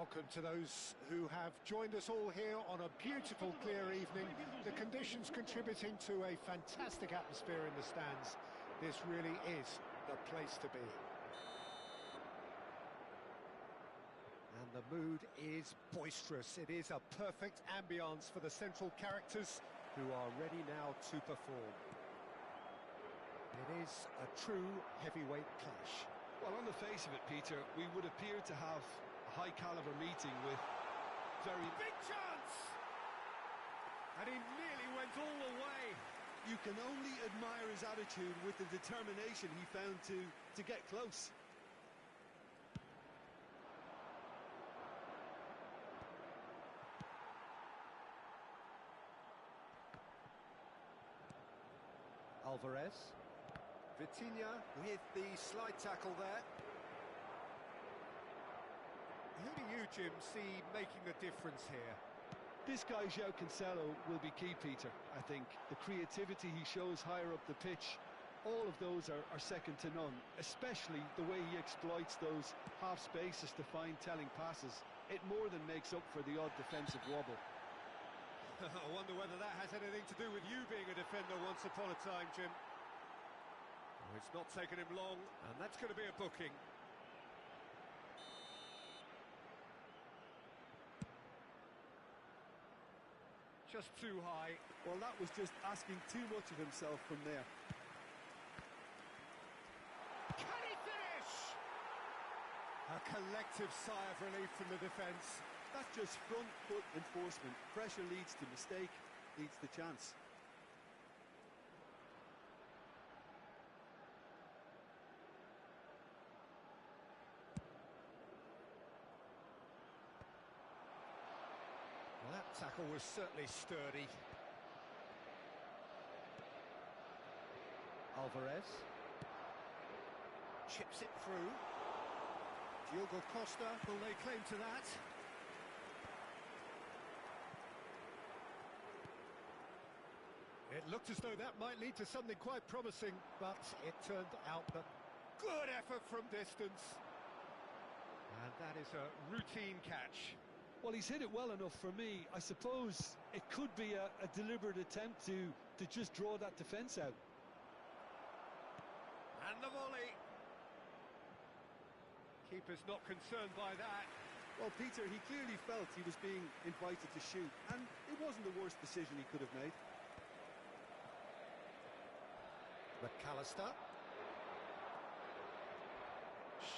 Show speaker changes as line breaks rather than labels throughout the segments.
Welcome to those who have joined us all here on a beautiful, clear evening. The conditions contributing to a fantastic atmosphere in the stands. This really is the place to be. And the mood is boisterous. It is a perfect ambience for the central characters who are ready now to perform. It is a true heavyweight clash.
Well, on the face of it, Peter, we would appear to have a high-caliber meeting with very...
Big chance! And he nearly went all the way.
You can only admire his attitude with the determination he found to get close.
Alvarez. Vitinha with the slide tackle there. Who do you, Jim, see making the difference here?
This guy, João Cancelo, will be key, Peter, I think. The creativity he shows higher up the pitch, all of those are second to none, especially the way he exploits those half spaces to find telling passes. It more than makes up for the odd defensive wobble.
I wonder whether that has anything to do with you being a defender once upon a time, Jim. Oh, it's not taken him long, and that's going to be a booking. Just too high.
Well, that was just asking too much of himself from there.
Can he finish? A collective sigh of relief from the defence.
That's just front foot enforcement. Pressure leads to mistake, leads to chance.
Well, that tackle was certainly sturdy. Alvarez chips it through. Diogo Costa, will lay claim to that? It looked as though that might lead to something quite promising, but it turned out that good effort from distance. And that is a routine catch.
Well, he's hit it well enough for me. I suppose it could be a deliberate attempt to just draw that defence out.
And the volley. Keeper's not concerned by that.
Well, Peter, he clearly felt he was being invited to shoot, and it wasn't the worst decision he could have made.
McAllister.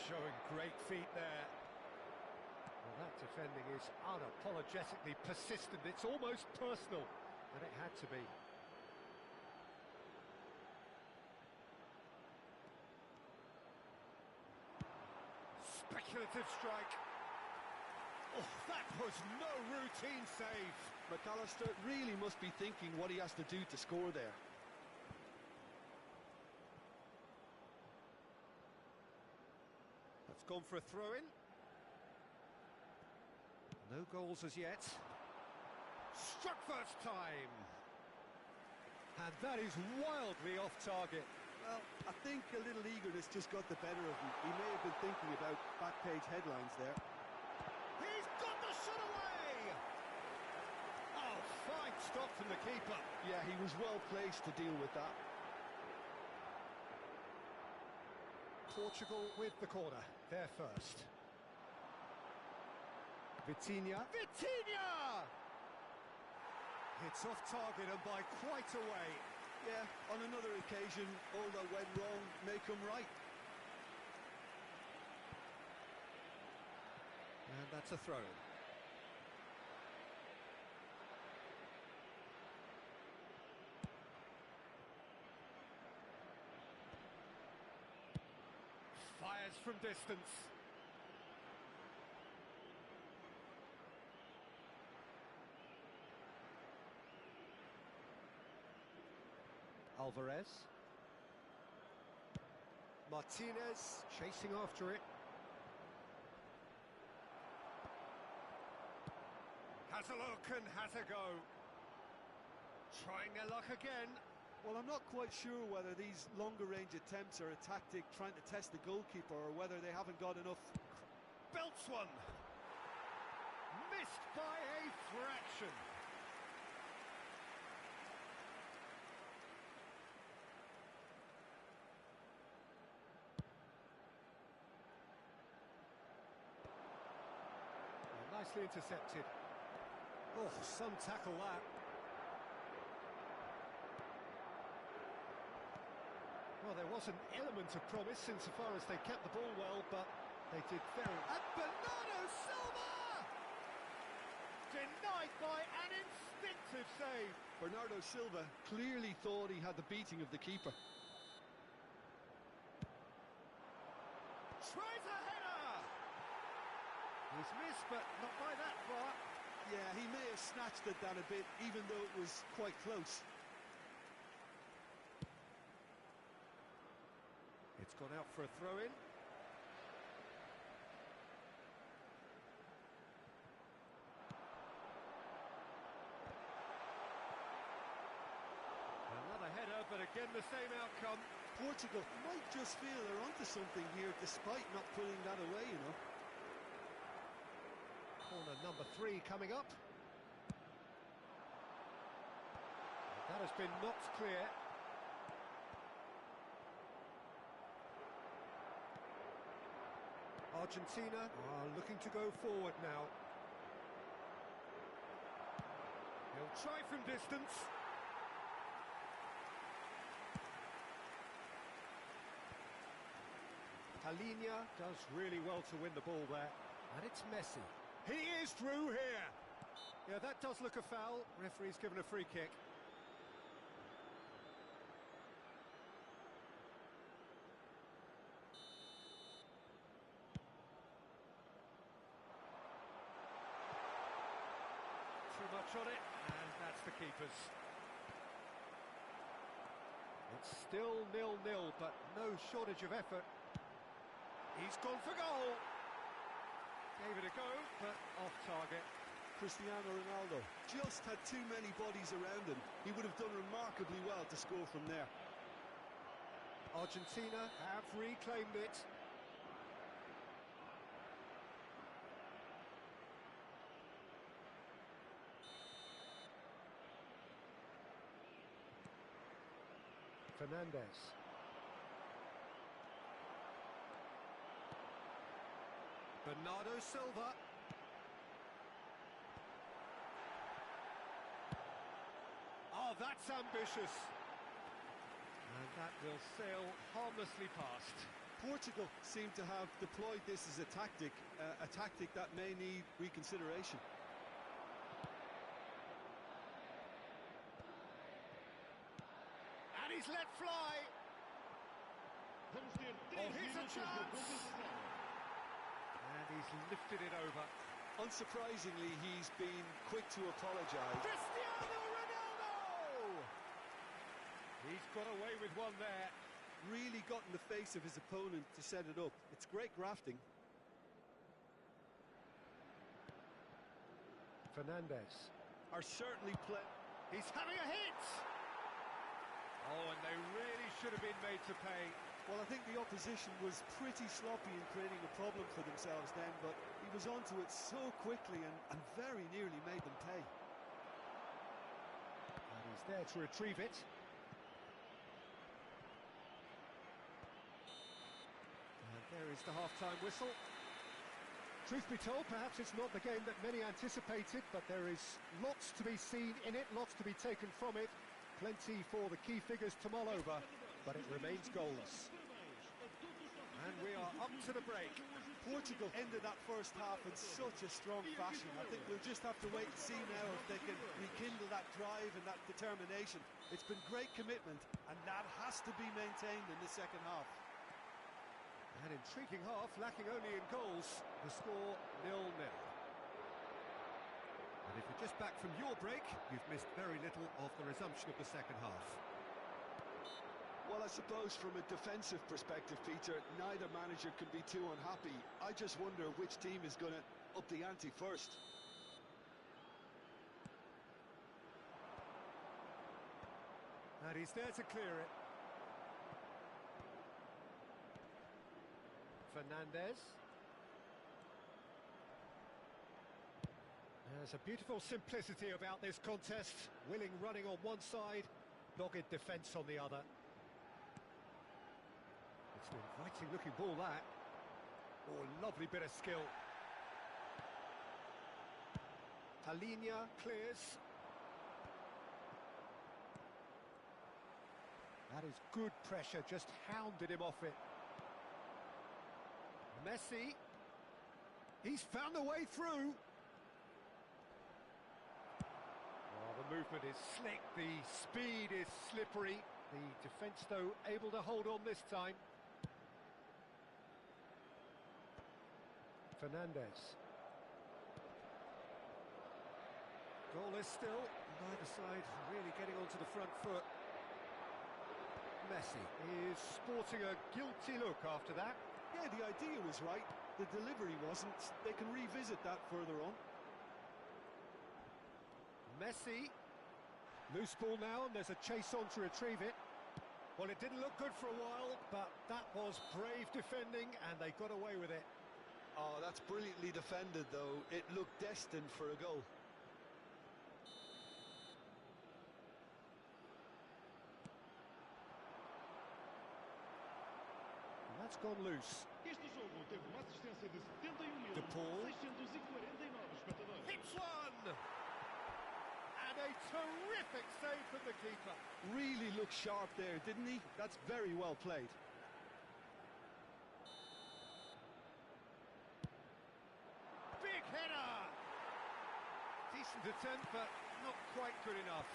Showing great feet there. Well, that defending is unapologetically persistent. It's almost personal, and it had to be. Speculative strike. Oh, that was no routine save.
McAllister really must be thinking what he has to do to score there.
That's gone for a throw-in. No goals as yet. Struck first time. And that is wildly off target.
Well, I think a little eagerness just got the better of him. He may have been thinking about back-page headlines there.
He's got the shot away! Oh, fine stop from the keeper.
Yeah, he was well placed to deal with that.
Portugal with the corner. They're first. Vitinha. Vitinha! It's off target and by quite a way.
Yeah, on another occasion, all that went wrong may come right.
And that's a throw. Fires from distance. Alvarez. Martinez chasing after it. Has a look and has a go. Trying their luck again.
Well, I'm not quite sure whether these longer range attempts are a tactic trying to test the goalkeeper or whether they haven't got enough.
Belts one. Missed by a fraction. Nicely intercepted. Oh, some tackle that. Well, there was an element of promise insofar as they kept the ball well, but they did very... And Bernardo Silva! Denied by an instinctive save.
Bernardo Silva clearly thought he had the beating of the keeper.
Tries a header! He's missed, but not by that far.
Yeah, he may have snatched at that a bit, even though it was quite close.
It's gone out for a throw-in. Another header, but again the same outcome.
Portugal might just feel they're onto something here, despite not pulling that away, you know.
Corner number 3 coming up. That has been knocked clear. Argentina are looking to go forward now. He'll try from distance. Palhinha does really well to win the ball there. And it's Messi. He is through here. Yeah, that does look a foul. Referee's given a free kick. Too much on it, and that's the keeper's. It's still 0-0, but no shortage of effort. He's gone for goal. Gave it a go, but off target.
Cristiano Ronaldo just had too many bodies around him. He would have done remarkably well to score from there.
Argentina have reclaimed it. Fernandes. Bernardo Silva. Oh, that's ambitious. And that will sail harmlessly past.
Portugal seem to have deployed this as a tactic that may need reconsideration.
And he's let fly. Oh, here's a chance. And he's lifted it over.
Unsurprisingly, he's been quick to apologise.
Cristiano Ronaldo! He's got away with one there.
Really got in the face of his opponent to set it up. It's great grafting.
Fernandes.
Are certainly
He's having a hit! Oh, and they really should have been made to pay.
Well, I think the opposition was pretty sloppy in creating a problem for themselves then, but he was onto it so quickly and very nearly made them pay.
And he's there to retrieve it. And there is the half-time whistle. Truth be told, perhaps it's not the game that many anticipated, but there is lots to be seen in it, lots to be taken from it. Plenty for the key figures to mull over, but it remains goalless. And we are up to the break.
Portugal ended that first half in such a strong fashion. I think we'll just have to wait and see now if they can rekindle that drive and that determination. It's been great commitment, and that has to be maintained in the second half.
An intriguing half, lacking only in goals. The score 0-0. And if you're just back from your break, you've missed very little of the resumption of the second half.
Well, I suppose from a defensive perspective, Peter, neither manager can be too unhappy. I just wonder which team is going to up the ante first.
And he's there to clear it. Fernandes. There's a beautiful simplicity about this contest. Willing running on one side, dogged defence on the other. It's an inviting looking ball, that. Oh, lovely bit of skill. Palhinha clears. That is good pressure, just hounded him off it. Messi. He's found a way through. Oh, the movement is slick, the speed is slippery. The defence, though, able to hold on this time. Fernandes. Goalless still, neither side really getting onto the front foot. Messi is sporting a guilty look after that.
Yeah, the idea was right, the delivery wasn't. They can revisit that further on.
Messi. Loose ball now, and there's a chase on to retrieve it. Well, it didn't look good for a while, but that was brave defending, and they got away with it.
Oh, that's brilliantly defended, though. It looked destined for a goal.
And that's gone loose.
Este jogo teve uma assistência de
71.649 espectadores. Hits one! And a terrific save from the keeper.
Really looked sharp there, didn't he? That's very well played.
Big header! Decent attempt, but not quite good enough.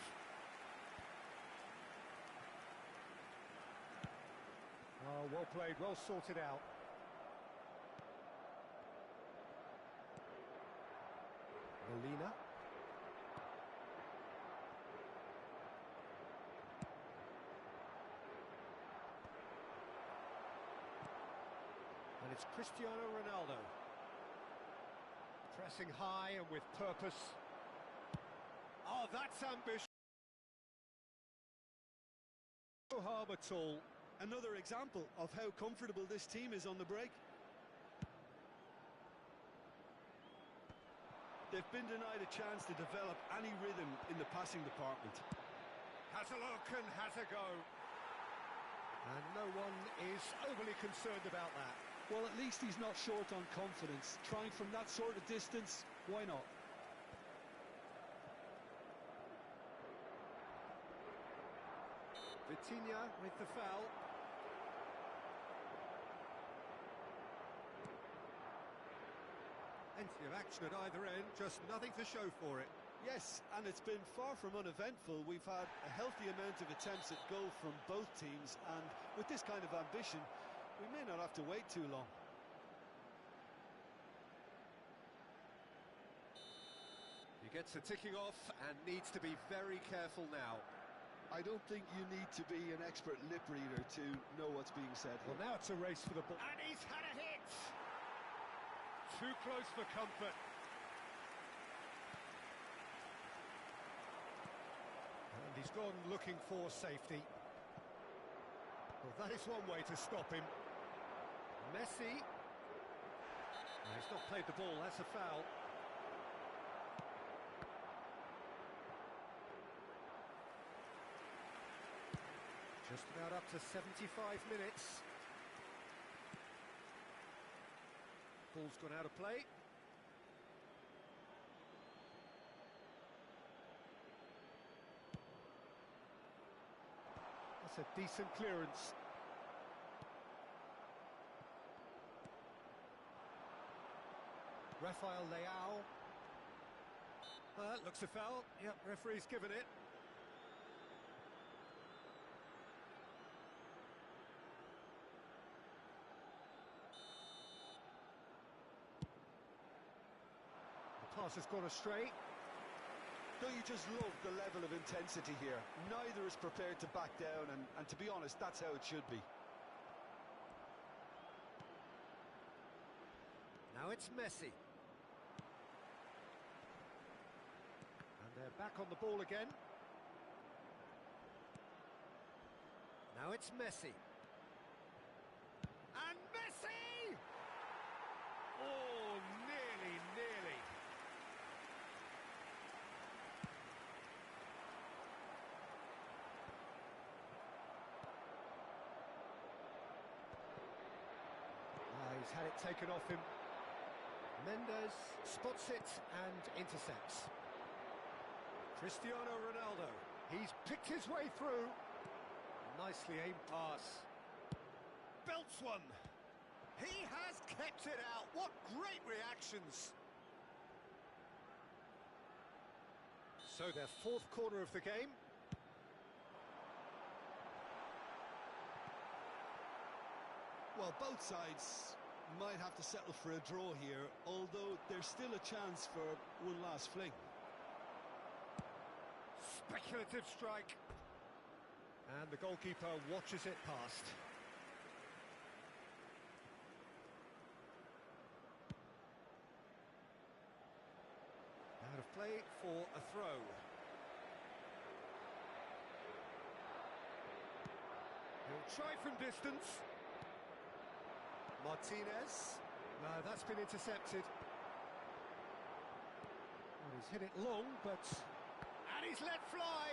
Oh, well played, well sorted out. Molina. And it's Cristiano Ronaldo. Pressing high and with purpose. Oh, that's ambitious. No harm at all.
Another example of how comfortable this team is on the break. They've been denied a chance to develop any rhythm in the passing department.
Has a look and has a go. And no one is overly concerned about that.
Well, at least he's not short on confidence. Trying from that sort of distance, why not?
Vitinha with the foul. Plenty of action at either end, just nothing to show for it.
Yes, and it's been far from uneventful. We've had a healthy amount of attempts at goal from both teams, and with this kind of ambition, we may not have to wait too long.
He gets a ticking off and needs to be very careful now.
I don't think you need to be an expert lip reader to know what's being said here.
Well, now it's a race for the ball. And he's had a hit! Too close for comfort. And he's gone looking for safety. Well, that is one way to stop him. Messi. No, he's not played the ball, that's a foul. Just about up to 75 minutes. Ball's gone out of play. That's a decent clearance. Rafael Leao. Looks a foul. Yep, referee's given it. The pass has gone astray.
Don't you just love the level of intensity here? Neither is prepared to back down, and to be honest, that's how it should be.
Now it's Messi. And they're back on the ball again. Now it's Messi. And Messi! Oh, nearly. had it taken off him. Mendes spots it and intercepts. Cristiano Ronaldo, he's picked his way through. Nicely aimed pass. Belts one. He has kept it out. What great reactions. So their fourth corner of the game.
Well, both sides might have to settle for a draw here, although there's still a chance for one last fling.
Speculative strike. And the goalkeeper watches it past. Out of play for a throw. He'll try from distance. Martinez. No, that's been intercepted. Well, he's hit it long, but... And he's let fly!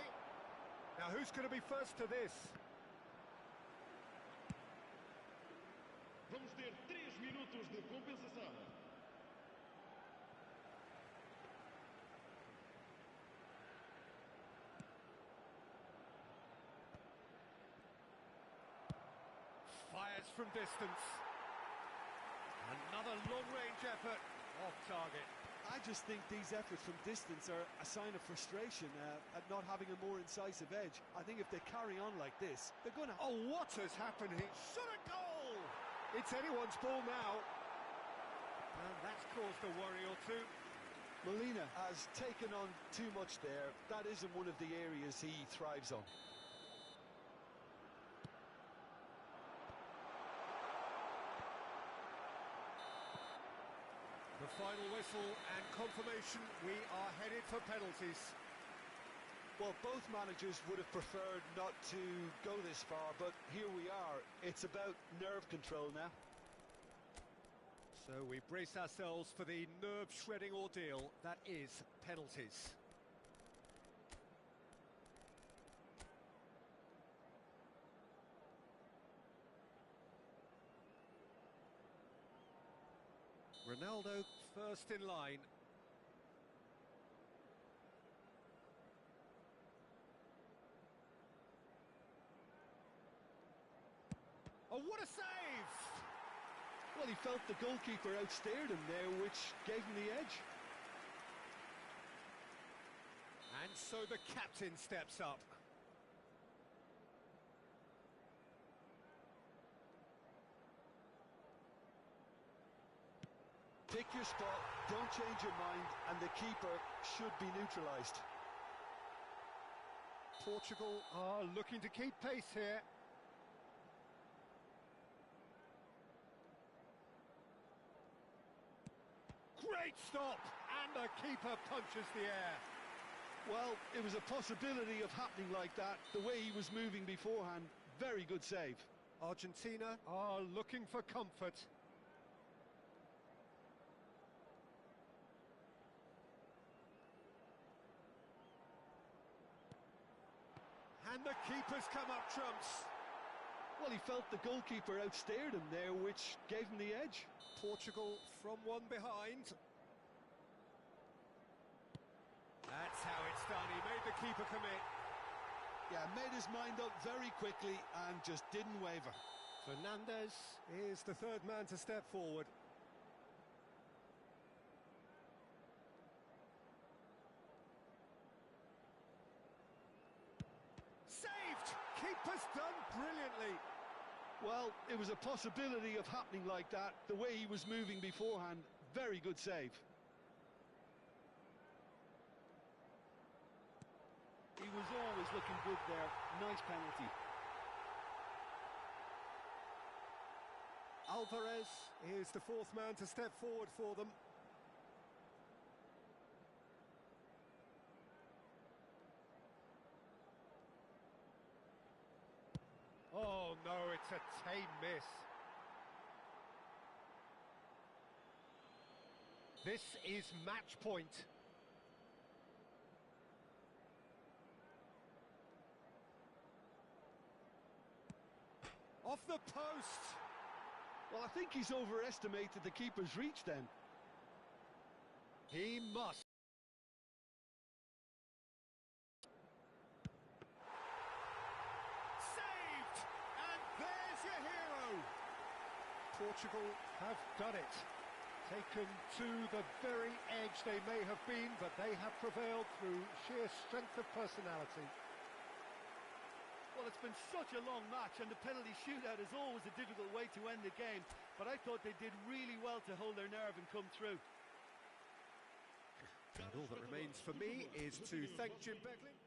Now, who's going to be first to this?
Vamos ter 3 minutos de compensação.
Fires from distance. Another long-range effort off target.
I just think these efforts from distance are a sign of frustration at not having a more incisive edge. I think if they carry on like this, they're going to...
Oh, what has happened here? Shot a goal! It's anyone's ball now. And that's caused a worry or two.
Molina has taken on too much there. That isn't one of the areas he thrives on.
The final whistle and confirmation, we are headed for penalties.
Well, both managers would have preferred not to go this far, but here we are. It's about nerve control now.
So we brace ourselves for the nerve-shredding ordeal that is penalties. Ronaldo first in line. Oh, what a save!
Well, he felt the goalkeeper outstared him there, which gave him the edge.
And so the captain steps up.
Pick your spot, don't change your mind, and the keeper should be neutralised.
Portugal are looking to keep pace here. Great stop! And the keeper punches the air.
Well, it was a possibility of happening like that, the way he was moving beforehand. Very good save.
Argentina are looking for comfort. And the keeper's come up trumps.
Well, he felt the goalkeeper outstared him there, which gave him the edge.
Portugal from one behind. That's how it's done. He made the keeper commit.
Yeah, made his mind up very quickly and just didn't waver.
Fernandes is the third man to step forward. Saved! Keeper's done brilliantly.
Well, it was a possibility of happening like that, the way he was moving beforehand. Very good save. He was always looking good there. Nice penalty.
Alvarez is the fourth man to step forward for them. Oh no, it's a tame miss. This is match point. Off the post.
Well, I think he's overestimated the keeper's reach then.
He must. Saved! And there's your hero! Portugal have done it. Taken to the very edge they may have been, but they have prevailed through sheer strength of personality.
Well, it's been such a long match, and the penalty shootout is always a difficult way to end the game, but I thought they did really well to hold their nerve and come through.
And all that remains for me is to thank Jim Beglin.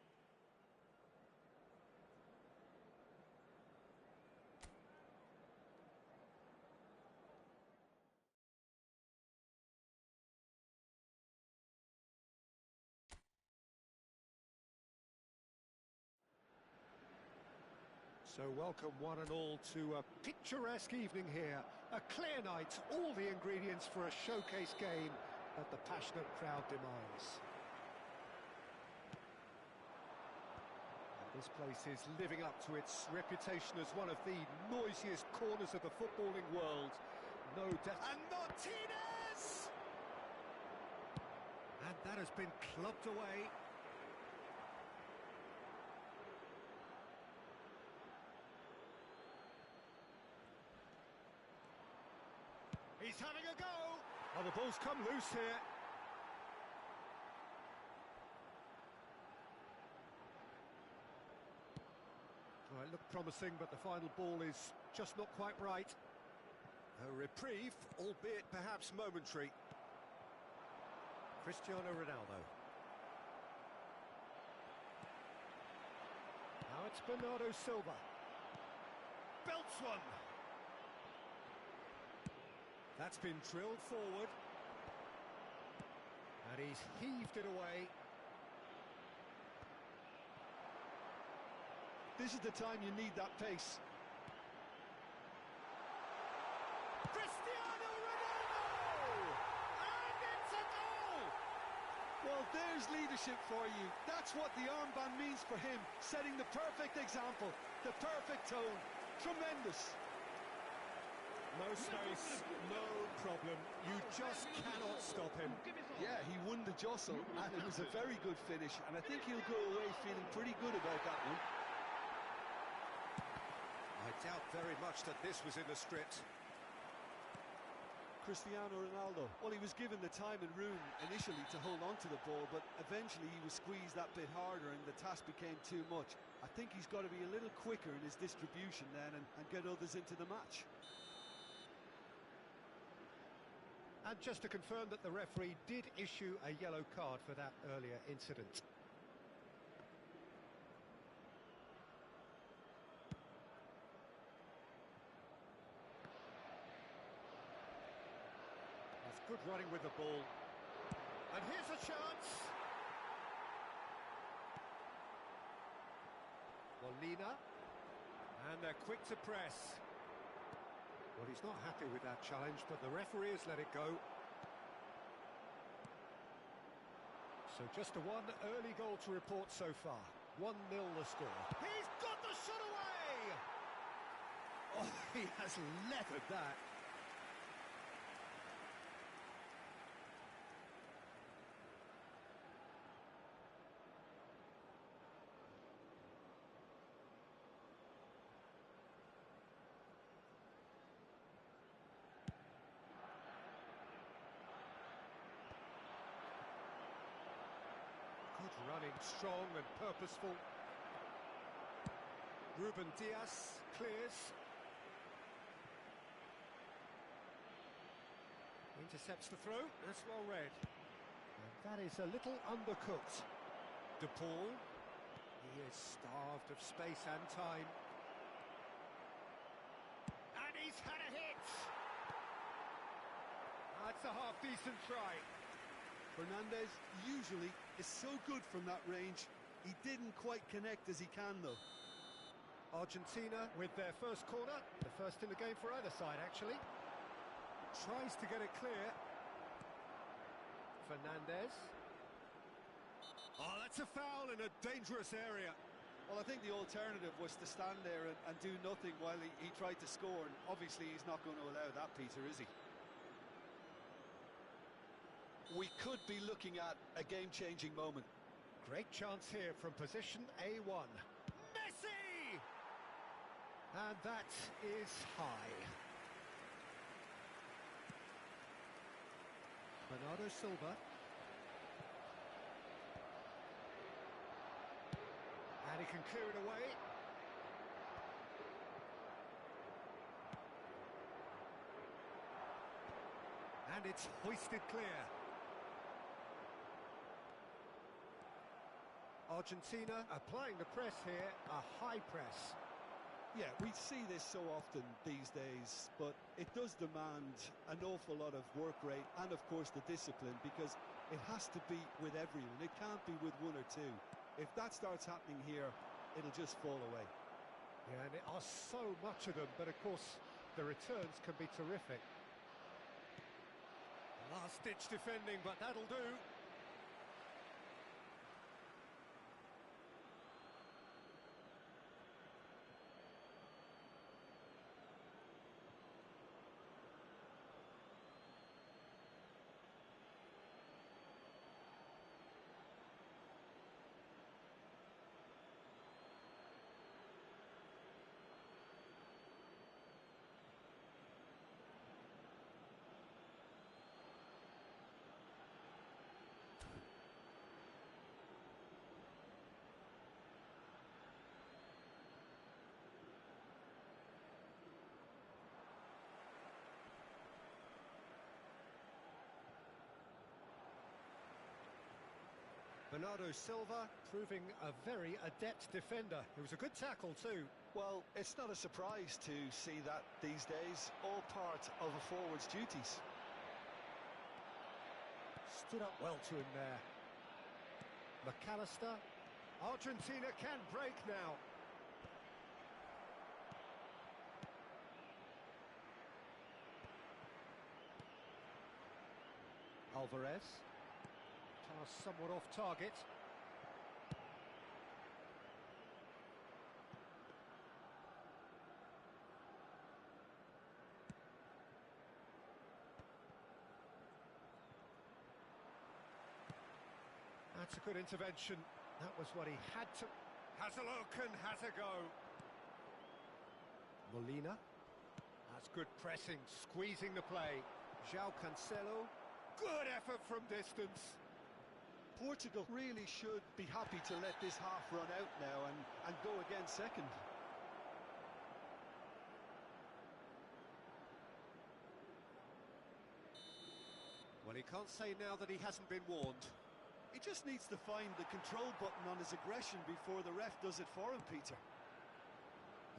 So welcome one and all to a picturesque evening here. A clear night, all the ingredients for a showcase game that the passionate crowd demands. And this place is living up to its reputation as one of the noisiest corners of the footballing world. No doubt. And Martinez! And that has been clubbed away. He's having a go! Oh, the ball's come loose here. Well, it looked promising, but the final ball is just not quite right. A reprieve, albeit perhaps momentary. Cristiano Ronaldo. Now it's Bernardo Silva. Belts one. That's been drilled forward. And he's heaved it away.
This is the time you need that pace.
Cristiano Ronaldo! And it's a goal!
Well, there's leadership for you. That's what the armband means for him, setting the perfect example, the perfect tone. Tremendous.
No space, no problem. You just cannot stop him.
Yeah, he won the jostle, and it was a very good finish, and I think he'll go away feeling pretty good about that one.
I doubt very much that this was in the script.
Cristiano Ronaldo, well, he was given the time and room initially to hold on to the ball, but eventually he was squeezed that bit harder and the task became too much. I think he's got to be a little quicker in his distribution then and get others into the match.
And just to confirm that the referee did issue a yellow card for that earlier incident. That's good running with the ball. And here's a chance. Molina. And they're quick to press. Well, he's not happy with that challenge, but the referee has let it go. So just a one early goal to report so far. 1-0 the score. He's got the shot away! Oh, he has leathered that. Good running, strong and purposeful. Ruben Dias clears. Intercepts the throw, that's well read. And that is a little undercooked. De Paul, he is starved of space and time. And he's had a hit! That's a half-decent try.
Fernandez usually is so good from that range. He didn't quite connect as he can, though.
Argentina with their first corner, the first in the game for either side, actually. Tries to get it clear. Fernandez. Oh, that's a foul in a dangerous area.
Well, I think the alternative was to stand there and do nothing while he tried to score, and obviously he's not going to allow that, Peter, is he? We could be looking at a game-changing moment.
Great chance here from position A1. Messi! And that is high. Bernardo Silva. And he can clear it away. And it's hoisted clear. Argentina applying the press here, a high press.
Yeah, we see this so often these days, but it does demand an awful lot of work rate and, of course, the discipline, because it has to be with everyone. It can't be with one or two. If that starts happening here, it'll just fall away.
Yeah, and there are so much of them, but of course, the returns can be terrific. Last-ditch defending, but that'll do. Bernardo Silva proving a very adept defender. It was a good tackle too.
Well, it's not a surprise to see that these days, all part of a forward's duties.
Stood up well to him there. McAllister. Argentina can break now. Alvarez. Pass somewhat off target. That's a good intervention. That was what he had to... Has a look and has a go. Molina. That's good pressing, squeezing the play. João Cancelo. Good effort from distance.
Portugal really should be happy to let this half run out now and go again second.
Well, he can't say now that he hasn't been warned.
He just needs to find the control button on his aggression before the ref does it for him, Peter.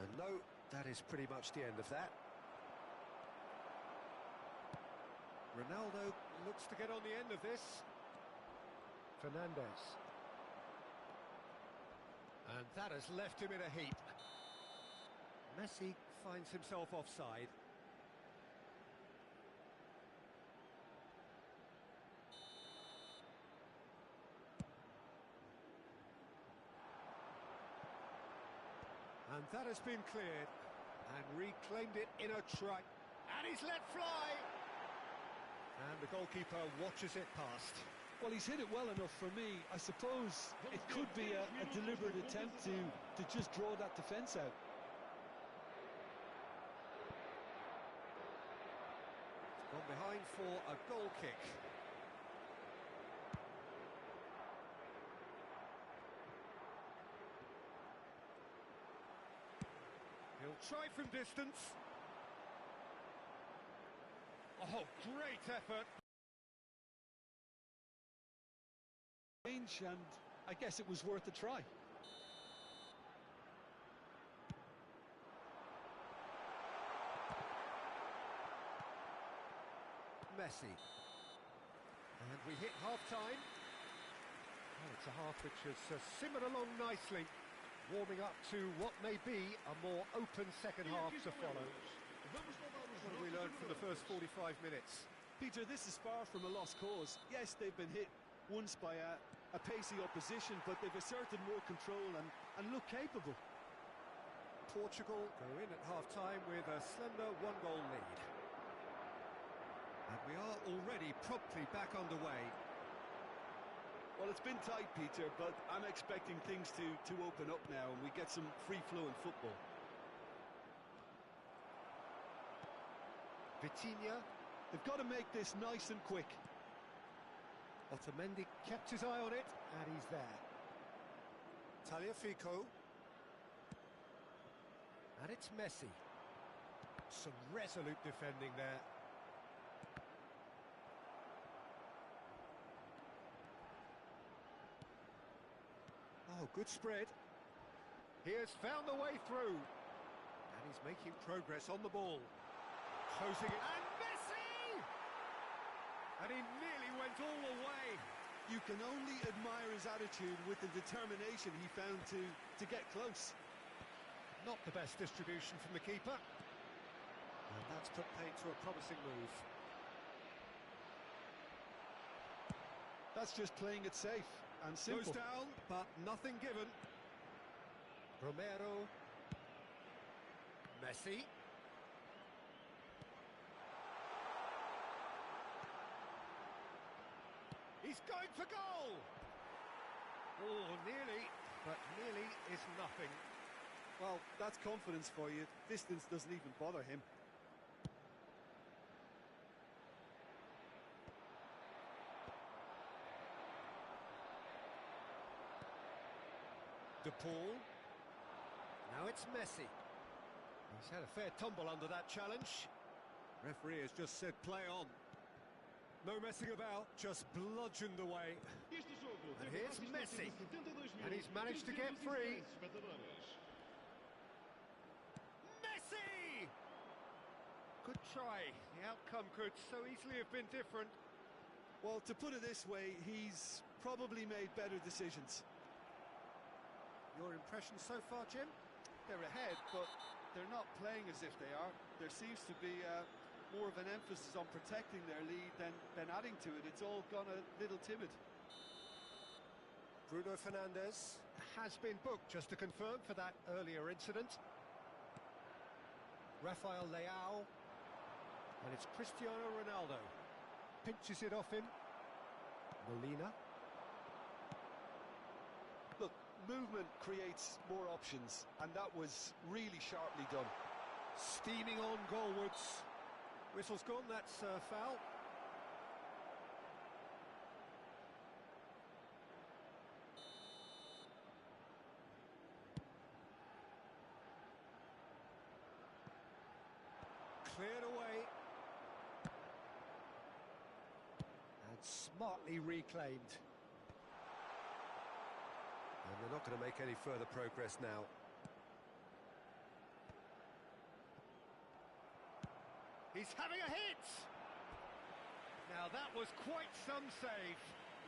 And no, that is pretty much the end of that. Ronaldo looks to get on the end of this. Fernandes. And that has left him in a heap. Messi finds himself offside. And that has been cleared and reclaimed it in a try. And he's let fly. And the goalkeeper watches it past.
Well, he's hit it well enough for me. I suppose it could be a deliberate attempt to just draw that defence out.
It's gone behind for a goal kick. He'll try from distance. Oh, great effort.
And I guess it was worth a try.
Messi. And we hit half-time. Oh, it's a half which has simmered along nicely, warming up to what may be a more open second half to follow. What have we learned from the first 45 minutes?
Peter, this is far from a lost cause. Yes, they've been hit once by a pacey opposition, but they've asserted more control and look capable.
Portugal go in at half-time with a slender one-goal lead. And we are already promptly back underway.
Well, it's been tight, Peter, but I'm expecting things to open up now and we get some free-flowing football.
Vitinha.
They've got to make this nice and quick.
Otamendi kept his eye on it, and he's there. Tagliafico. And it's Messi. Some resolute defending there. Oh, good spread. He has found the way through. And he's making progress on the ball. Closing it. And Messi! And he nearly went all the way.
You can only admire his attitude with the determination he found to get close.
Not the best distribution from the keeper. And that's put paid to a promising move.
That's just playing it safe and simple.
Goes down, but nothing given. Romero. Messi. He's going for goal! Oh, nearly, but nearly is nothing.
Well, that's confidence for you. Distance doesn't even bother him.
De Paul. Now it's Messi. He's had a fair tumble under that challenge. Referee has just said play on. No messing about, just bludgeoned away. And here's Messi. And he's managed to get free. Messi! Good try. The outcome could so easily have been different.
Well, to put it this way, he's probably made better decisions.
Your impression so far, Jim?
They're ahead, but they're not playing as if they are. There seems to be more of an emphasis on protecting their lead than adding to it. It's all gone a little timid.
Bruno Fernandes has been booked, just to confirm, for that earlier incident. Rafael Leao. And it's Cristiano Ronaldo. Pinches it off him. Molina.
Look, movement creates more options, and that was really sharply done.
Steaming on goalwards. Whistle's gone, that's foul. Cleared away. And smartly reclaimed. And they're not going to make any further progress now. He's having a hit! Now that was quite some save.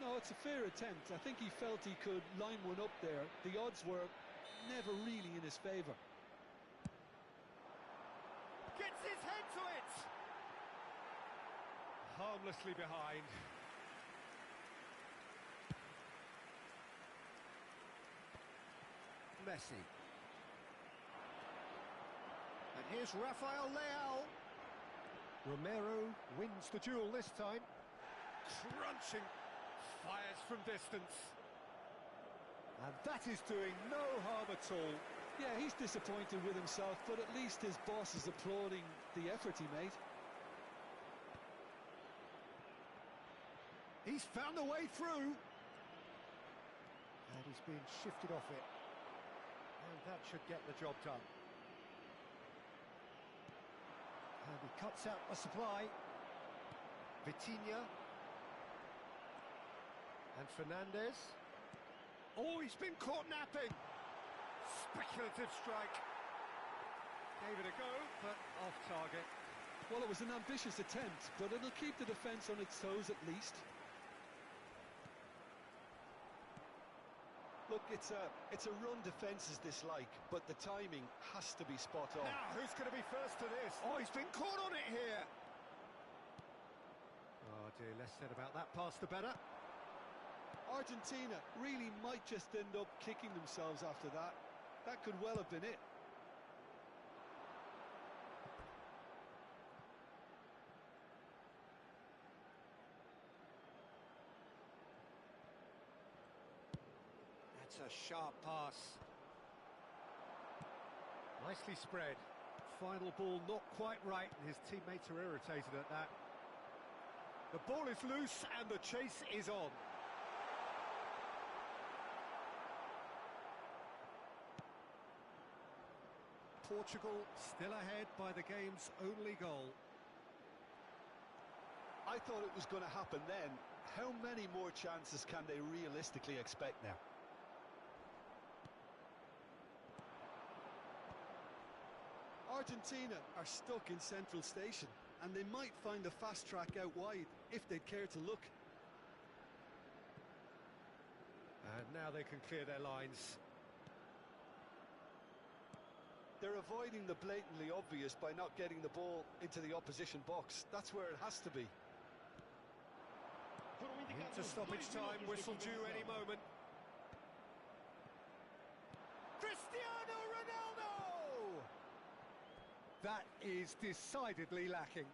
No, it's a fair attempt. I think he felt he could line one up there. The odds were never really in his favour.
Gets his head to it! Harmlessly behind. Messi. And here's Rafael Leao. Romero wins the duel this time. Crunching. Fires from distance. And that is doing no harm at all.
Yeah, he's disappointed with himself, but at least his boss is applauding the effort he made.
He's found a way through. And he's being shifted off it. And that should get the job done. And he cuts out the supply. Vitinha. And Fernandes. Oh, he's been caught napping. Speculative strike. Gave it a go, but off target.
Well, it was an ambitious attempt, but it'll keep the defence on its toes at least. Look, it's a run defences dislike, but the timing has to be spot on.
Now, who's going to be first to this? Oh, he's been caught on it here. Oh dear, less said about that pass the better.
Argentina really might just end up kicking themselves after that. That could well have been it.
That's a sharp pass. Nicely spread. Final ball not quite right, and his teammates are irritated at that. The ball is loose, and the chase is on. Portugal still ahead by the game's only goal.
I thought it was going to happen then. How many more chances can they realistically expect now? Argentina are stuck in Central Station, and they might find a fast track out wide if they'd care to look.
And now they can clear their lines.
They're avoiding the blatantly obvious by not getting the ball into the opposition box. That's where it has to be.
Into stoppage time, whistle due any moment. Cristiano Ronaldo! That is decidedly lacking.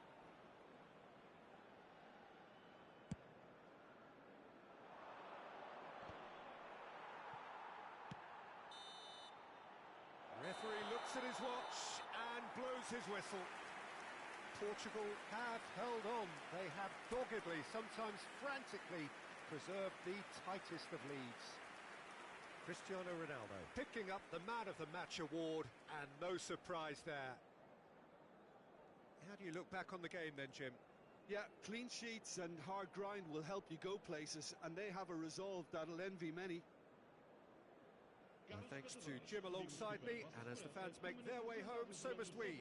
Referee looks at his watch and blows his whistle. Portugal have held on. They have doggedly, sometimes frantically, preserved the tightest of leads. Cristiano Ronaldo picking up the Man of the Match award, and no surprise there. How do you look back on the game then, Jim?
Yeah, clean sheets and hard grind will help you go places, and they have a resolve that'll envy many.
Well, thanks to Jim alongside me, and as the fans make their way home, so must we.